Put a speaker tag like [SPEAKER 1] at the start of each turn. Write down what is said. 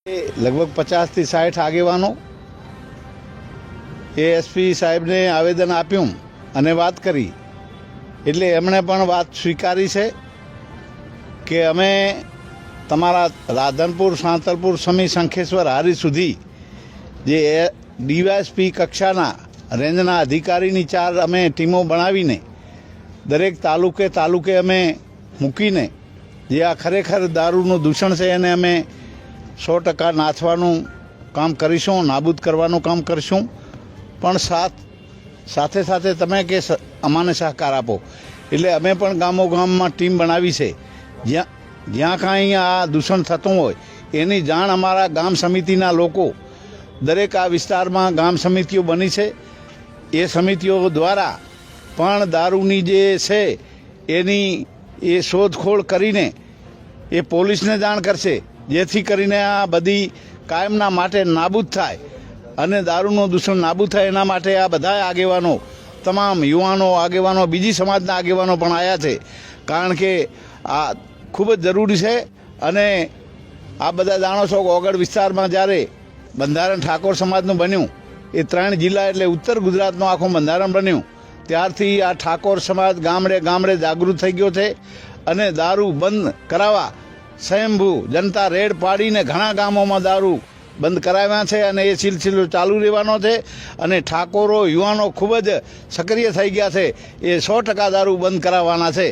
[SPEAKER 1] लगभग 50 થી 60 આગેવાનો એસપી સાહેબને આવેદન આપ્યું અને વાત કરી એટલે એમણે પણ વાત સ્વીકારી છે કે અમે તમારા રાધનપુર સાંતલપુર સમી શંખેશ્વર હારી સુધી જે ડીવાયએસપી કક્ષાના રેન્જના અધિકારીની 4 અમે ટીમો બનાવીને દરેક તાલુકે અમે મૂકીને જે આ ખરેખર દારૂનું દૂષણ છે એને અમે 100% નાથવાનું કામ કરીશું, નાબૂદ કરવાનું કામ કરીશું। પણ સાથે સાથે તમે કે અમાને સહકાર આપો એટલે અમે પણ ગામોગામમાં ટીમ બનાવી છે। જ્યાં કાંઈ આ દૂષણ થતું હોય એની જાણ અમારા ગામ સમિતિના લોકો દરેક આ વિસ્તારમાં ગામ સમિતિઓ બની છે, એ સમિતિઓ દ્વારા પણ દારૂની જે છે એની એ શોધખોળ કરીને એ પોલીસને જાણ કરશે, જેથી કરીને આ બધી કાયમના માટે નાબૂદ થાય અને દારૂનું દૂષણ નાબૂદ થાય। એના માટે આ બધા આગેવાનો, તમામ યુવાનો આગેવાનો, બીજી સમાજના આગેવાનો પણ આવ્યા છે, કારણ કે આ ખૂબ જ જરૂરી છે। અને આ બધા જાણો છો કે ઓગળ વિસ્તારમાં જ્યારે બંધારણ ઠાકોર સમાજનું બન્યું, એ 3 જિલ્લા એટલે ઉત્તર ગુજરાતનું આખું બંધારણ બન્યું, ત્યારથી આ ઠાકોર સમાજ ગામડે ગામડે જાગૃત થઈ ગયો છે અને દારૂ બંધ કરાવવા સ્વયંભૂ જનતા રેડ પાડીને ઘણા ગામોમાં દારૂ બંધ કરાવ્યા છે અને એ સિલસિલો ચાલુ રહેવાનો છે। અને ઠાકોરો યુવાનો ખૂબ જ સક્રિય થઈ ગયા છે, એ 100% દારૂ બંધ કરાવવાના છે।